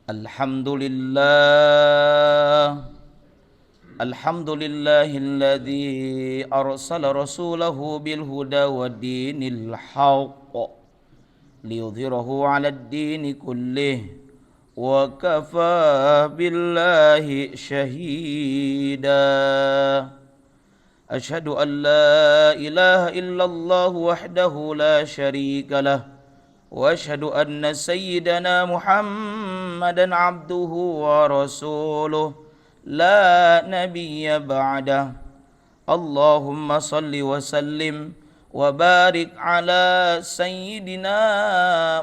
Alhamdulillah, alhamdulillahilladzi arsala rasulahu bil huda wa dinil haqq liyudhhirahu 'alad dini kullih wa kafa billahi shahida. Asyhadu an la ilaha illallah wahdahu la syarika lah واشهد ان سيدنا محمدا عبده ورسوله لا نبي بعده اللهم صل وسلم وبارك على سيدنا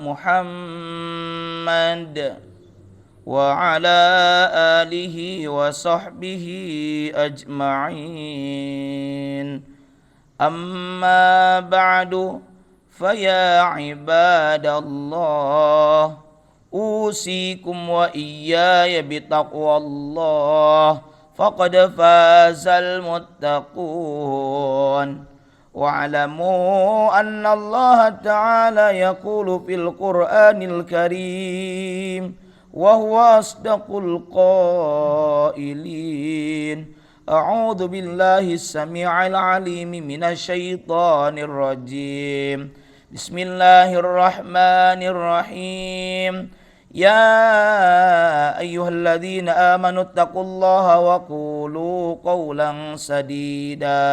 محمد وعلى آله وصحبه أجمعين أما بعد فيا عباد الله أوصيكم وإياي بتقوى الله فقد فاز المتقون واعلموا أن الله تعالى يقول في القرآن الكريم وهو أصدق القائلين أعوذ بالله السميع العليم من الشيطان الرجيم بسم الله الرحمن الرحيم يا أيها الذين آمنوا اتقوا الله وقولوا قولا سديدا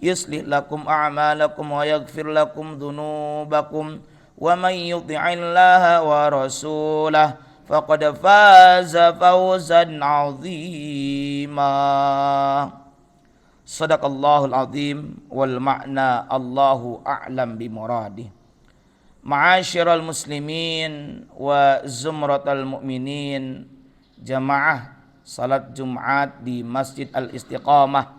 يصلح لكم أعمالكم ويغفر لكم ذنوبكم ومن يطع الله ورسوله فقد فاز فوزا عظيما. Sadaqallahul azim wal ma'na Allahu a'lam bimuradih. Ma'asyiral muslimin wa zumratal mu'minin, jamaah salat Jumat di Masjid Al-Istiqamah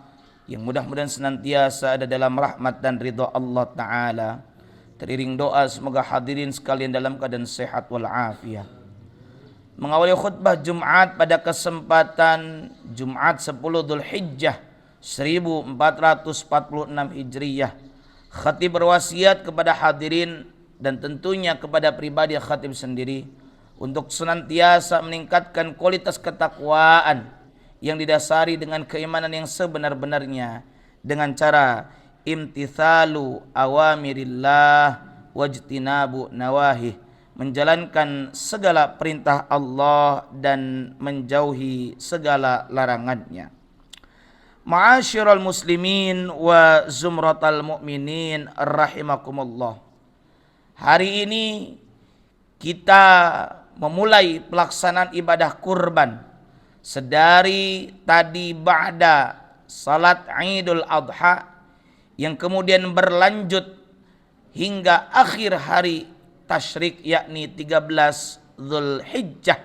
yang mudah-mudahan senantiasa ada dalam rahmat dan ridha Allah Ta'ala. Teriring doa semoga hadirin sekalian dalam keadaan sehat wal afiat. Mengawali khutbah Jumat pada kesempatan Jumat 10 Dzulhijjah 1446 Hijriyah, khatib berwasiat kepada hadirin dan tentunya kepada pribadi khatib sendiri untuk senantiasa meningkatkan kualitas ketakwaan yang didasari dengan keimanan yang sebenar-benarnya dengan cara imtithalu awamirillah wajtinabu nawahih, menjalankan segala perintah Allah dan menjauhi segala larangannya. Ma'asyiral muslimin wa zumratal mu'minin rahimakumullah. Hari ini kita memulai pelaksanaan ibadah kurban sedari tadi ba'da salat Idul Adha yang kemudian berlanjut hingga akhir hari tasyrik yakni 13 Dzulhijjah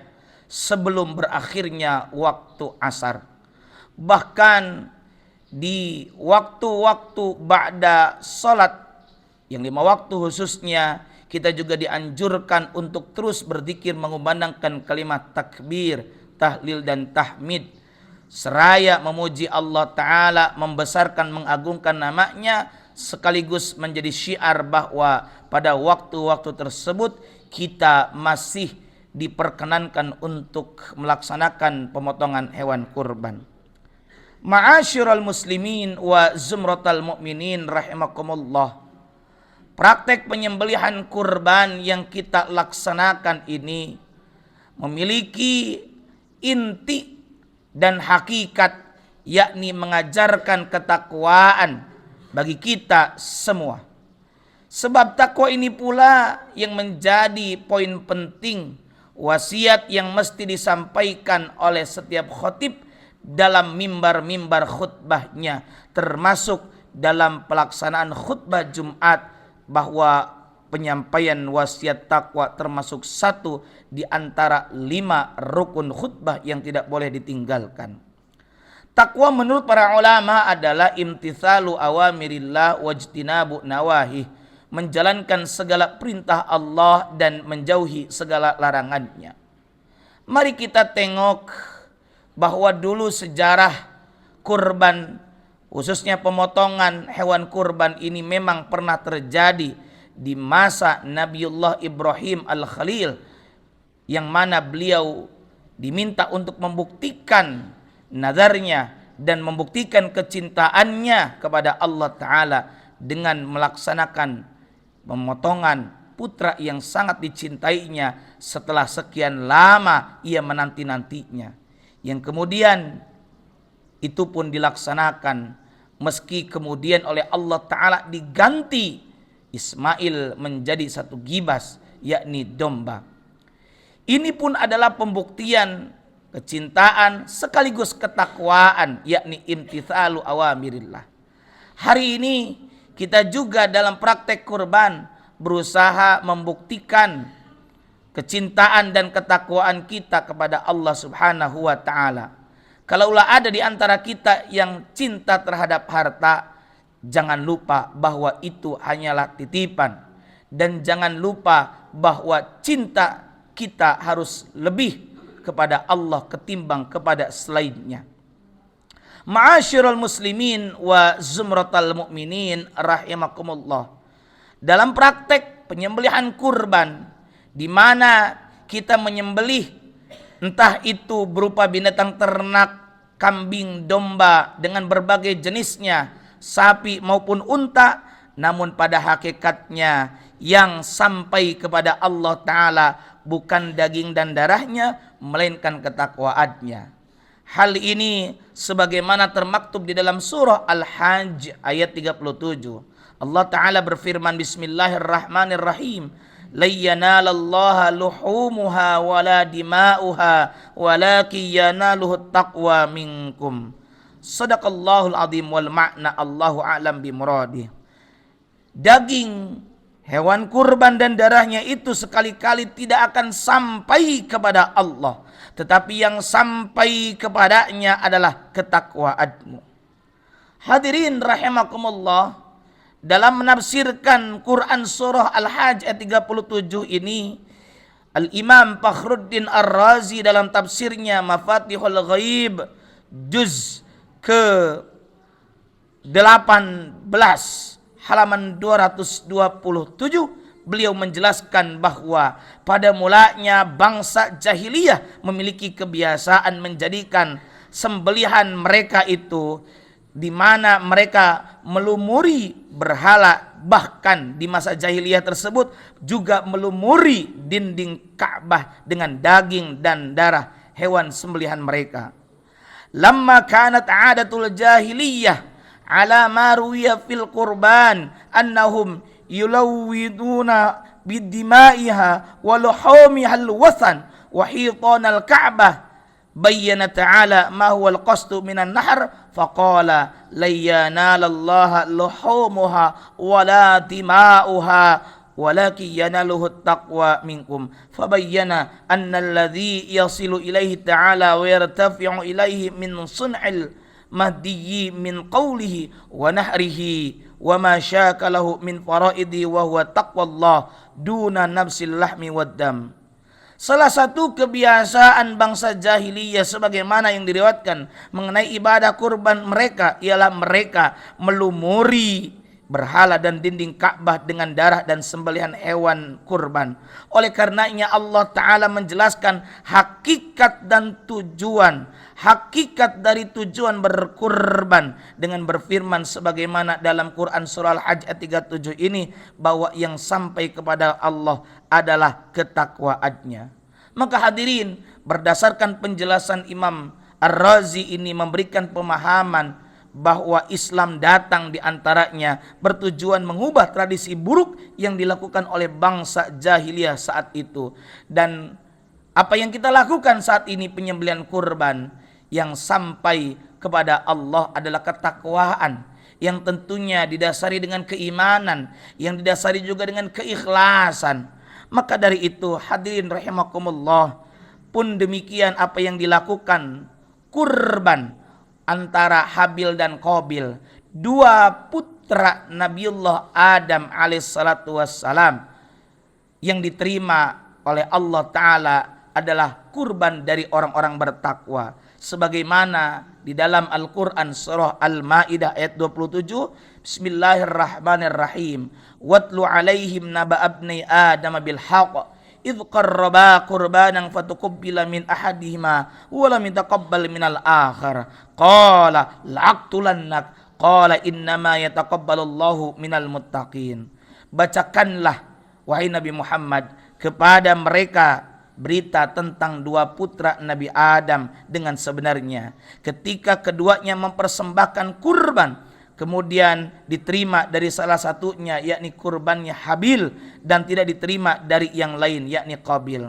sebelum berakhirnya waktu asar. Bahkan di waktu-waktu ba'da salat yang 5 waktu khususnya kita juga dianjurkan untuk terus berzikir mengumandangkan kalimat takbir, tahlil dan tahmid seraya memuji Allah Ta'ala, membesarkan mengagungkan namanya sekaligus menjadi syiar bahwa pada waktu-waktu tersebut kita masih diperkenankan untuk melaksanakan pemotongan hewan kurban. Ma'asyiral muslimin wa zumratal mu'minin rahimakumullah. Praktek penyembelihan kurban yang kita laksanakan ini memiliki inti dan hakikat, yakni mengajarkan ketakwaan bagi kita semua. Sebab takwa ini pula yang menjadi poin penting wasiat yang mesti disampaikan oleh setiap khatib dalam mimbar-mimbar khutbahnya, termasuk dalam pelaksanaan khutbah Jumat, bahwa penyampaian wasiat takwa termasuk satu di antara 5 rukun khutbah yang tidak boleh ditinggalkan. Takwa menurut para ulama adalah imtithalu awamirillah wajtinabu nawahih, menjalankan segala perintah Allah dan menjauhi segala larangannya. Mari kita tengok bahwa dulu sejarah kurban, khususnya pemotongan hewan kurban ini memang pernah terjadi di masa Nabiullah Ibrahim Al-Khalil yang mana beliau diminta untuk membuktikan nazarnya dan membuktikan kecintaannya kepada Allah Ta'ala dengan melaksanakan pemotongan putra yang sangat dicintainya setelah sekian lama ia menanti-nantinya, yang kemudian itu pun dilaksanakan meski kemudian oleh Allah Ta'ala diganti Ismail menjadi satu gibas, yakni domba. Ini pun adalah pembuktian kecintaan sekaligus ketakwaan, yakni imtithalu awamirillah. Hari ini kita juga dalam praktek kurban berusaha membuktikan kecintaan dan ketakwaan kita kepada Allah Subhanahu wa Ta'ala. Kalaulah ada di antara kita yang cinta terhadap harta, jangan lupa bahwa itu hanyalah titipan, dan jangan lupa bahwa cinta kita harus lebih kepada Allah ketimbang kepada selainnya. Ma'asyiral muslimin wa zumratal mu'minin rahimakumullah. Dalam praktek penyembelihan kurban, di mana kita menyembelih entah itu berupa binatang ternak, kambing, domba dengan berbagai jenisnya, sapi maupun unta, namun pada hakikatnya yang sampai kepada Allah Ta'ala bukan daging dan darahnya, melainkan ketakwaannya. Hal ini sebagaimana termaktub di dalam surah Al-Hajj ayat 37. Allah Ta'ala berfirman, Bismillahirrahmanirrahim, la yanalallaha luhumuha wala dima'uha walakin yanaluhu taqwa minkum. Sadaqallahul azim wal ma'na Allahu a'lam bimuradih. Daging hewan kurban dan darahnya itu sekali-kali tidak akan sampai kepada Allah, tetapi yang sampai kepadanya adalah ketakwaanmu. Hadirin rahimakumullah, dalam menafsirkan Quran surah Al-Hajj ayat 37 ini, Al-Imam Fakhruddin Ar-Razi dalam tafsirnya Mafatihul Ghaib juz ke 18 halaman 227, beliau menjelaskan bahwa pada mulanya bangsa jahiliyah memiliki kebiasaan menjadikan sembelihan mereka itu di mana mereka melumuri berhala, bahkan di masa jahiliyah tersebut juga melumuri dinding Ka'bah dengan daging dan darah hewan sembelihan mereka. Lamma kanat 'adatul jahiliyah ala ma ruwiya fil qurban annahum yulawwiduna bidima'iha wa luhumiha al-wathan wa hitanal Ka'bah, bayyana ta'ala ma huwa al-qasdu minan nahr faqala la yanalallaha luhumuha wa la dima'uha walakin yanaluhu taqwa minkum, fabayyana anna alladhi yasilu ilaihi ta'ala wa yartafi'u ilaihi min sun'il mahdiyyi min qawlihi wa nahrihi wa ma syakalahu min faraidi wa huwa taqwallah duna nafsil lahmi wad dam. Salah satu kebiasaan bangsa jahiliyah sebagaimana yang diriwayatkan mengenai ibadah kurban mereka ialah mereka melumuri berhala dan dinding Ka'bah dengan darah dan sembelihan hewan kurban. Oleh karenanya Allah Ta'ala menjelaskan hakikat dan tujuan, hakikat dari tujuan berkurban dengan berfirman sebagaimana dalam Quran surah Al-Hajj ayat 37 ini, bahwa yang sampai kepada Allah adalah ketakwaannya. Maka hadirin, berdasarkan penjelasan Imam Ar-Razi ini memberikan pemahaman bahwa Islam datang di antaranya bertujuan mengubah tradisi buruk yang dilakukan oleh bangsa jahiliyah saat itu. Dan apa yang kita lakukan saat ini, penyembelihan kurban, yang sampai kepada Allah adalah ketakwaan yang tentunya didasari dengan keimanan, yang didasari juga dengan keikhlasan. Maka dari itu hadirin rahimakumullah, pun demikian apa yang dilakukan kurban antara Habil dan Qabil, dua putra Nabiullah Adam alaihissalatu wassalam, yang diterima oleh Allah Ta'ala adalah kurban dari orang-orang bertakwa. Sebagaimana di dalam Al-Quran surah Al-Ma'idah ayat 27, Bismillahirrahmanirrahim, watlu alaihim naba abni Adam bil haqq idh qarraba qurbanan fatuqabbala min ahadihima wa lam yataqabbal minal akhar qala la'aqtulannak qala innama yataqabbalullahu minal muttaqin. Bacakanlah wahai Nabi Muhammad kepada mereka berita tentang dua putra Nabi Adam dengan sebenarnya. Ketika keduanya mempersembahkan kurban, kemudian diterima dari salah satunya yakni kurbannya Habil dan tidak diterima dari yang lain yakni Qabil.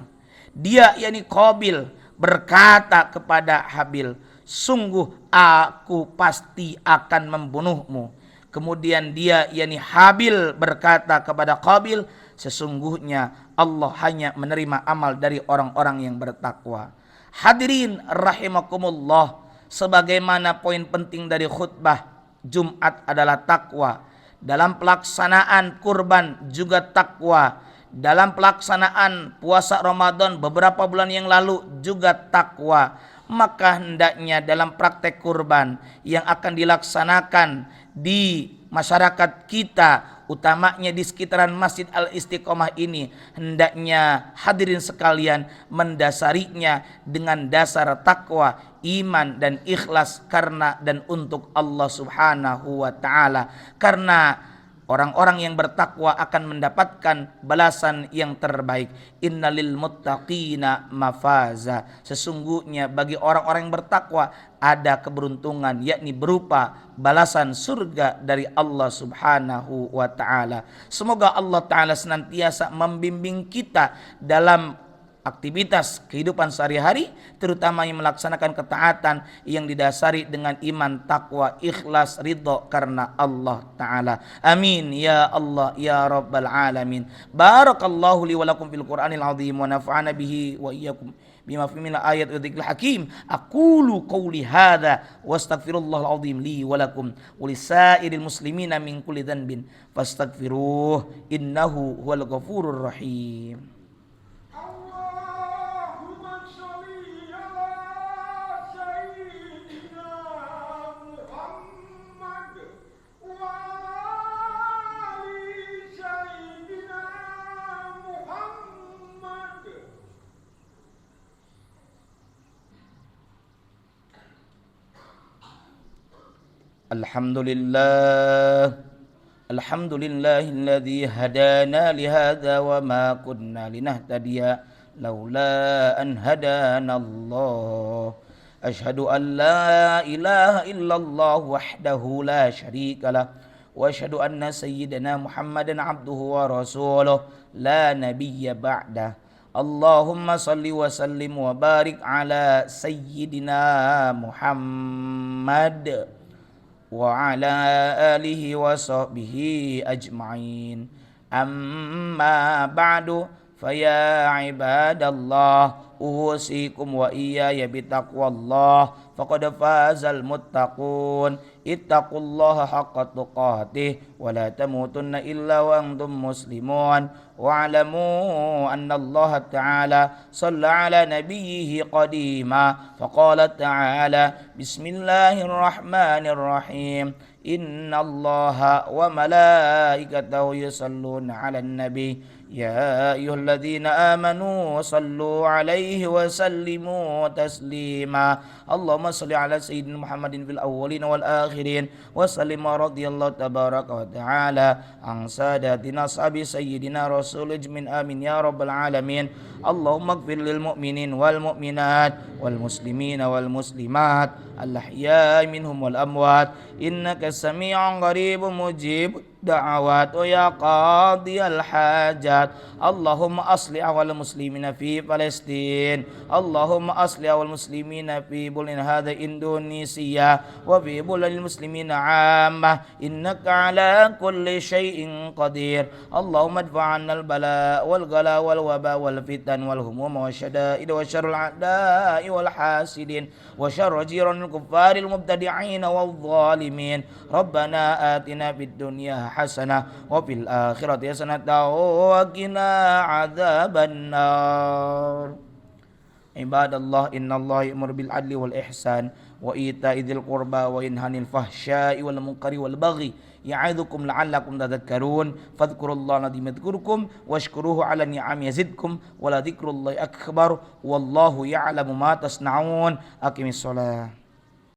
Dia yakni Qabil berkata kepada Habil, sungguh aku pasti akan membunuhmu. Kemudian dia yakni Habil berkata kepada Qabil, sesungguhnya Allah hanya menerima amal dari orang-orang yang bertakwa. Hadirin rahimakumullah, sebagaimana poin penting dari khutbah Jumat adalah takwa. Dalam pelaksanaan kurban juga takwa. Dalam pelaksanaan puasa Ramadan beberapa bulan yang lalu juga takwa. Maka hendaknya dalam praktek kurban yang akan dilaksanakan di masyarakat kita, utamanya di sekitaran Masjid Al-Istiqomah ini, hendaknya hadirin sekalian mendasarinya dengan dasar takwa, iman dan ikhlas karena dan untuk Allah Subhanahu wa taala. Karena orang-orang yang bertakwa akan mendapatkan balasan yang terbaik. Innalil muttaqina mafaza. Sesungguhnya bagi orang-orang yang bertakwa ada keberuntungan, yakni berupa balasan surga dari Allah Subhanahu wa taala. Semoga Allah taala senantiasa membimbing kita dalam aktivitas kehidupan sehari-hari, terutama yang melaksanakan ketaatan yang didasari dengan iman, takwa, ikhlas, ridho karena Allah Ta'ala. Amin ya Allah ya Rabbal Alamin. Barakallahu li wa lakum fil Qur'anil azim wa nafa'ana bihi wa iyyakum bima fihi minal ayat wa dzikril hakim. Aqulu qawli hadza wa astaghfirullahal azim li wa lakum wa lisairil muslimina min kulli dhanbin fastaghfiruh innahu huwal ghafurur rahim. Alhamdulillahilladzi hadana lihadza wa ma kunna linahtadiya laula an hadanallah. Asyhadu an la ilaha illallah wahdahu la syarikalah wa asyhadu anna sayyidana Muhammadan abduhu wa rasuluh la nabiyya ba'dah. Allahumma salli wa sallim wa barik ala sayyidina Muhammad wa ala alihi wa sahbihi ajma'in. Amma ba'du, faya ibadallah, uhusikum wa iyaya bitaqwallah, faqad fazal muttaqun. Ittaqullaha haqqa tuqatih wa la tamutunna illa wa antum muslimun. Wa'lamu anna Allah ta'ala shalla ala nabiyhi qadima faqala ta'ala bismillahirrahmanirrahim inna Allaha wa malaikatahu yusalluna ala nabi ya ayyuhalladzina amanu sallu alaihi wa sallimu taslima. Allahumma salli ala sayyidina Muhammadin fil awwalin wal akhirin wa sallim radhiyallahu tabaraka wa ta'ala an sadatina ashabi sayyidina rasul ijmin amin ya rabbal alamin. Allahumma ighfir lil mu'minin wal mu'minat wal muslimina wal muslimat al ahya'i minhum wal amwat innaka sami'un qaribun mujib da'awat ya qadiyal hajat. Allahumma asli awal muslimina fi Palestin. Allahumma asli awal muslimina fi bulin hadha Indonesia wa fi bulil muslimina ammah innaka ala kulli syai'in qadir. Allahumma adfa'anna al bala wal ghala wal waba wal fitan wal humum wa syada'id wa syarrul a'da'i wal hasidin wa syarra jiranil kuffaril mubtadi'in wal zalimin. Rabbana atina fid dunya hasanah wa fil akhirati hasanah wa qina adzaban nar. Ibadallah, innallaha ya'muru bil adli wal ihsan wa ita'i dzil qurba wa yanha 'anil fahsya'i wal munkari wal baghi ya'idzukum la'allakum tadhakkarun. Fadhkurullaha alazim yadhkurkum washkuruhu 'ala ni'ami yazidkum wa la dzikrullahi akbar wallahu ya'lamu ma tasna'un. Aqimissalah.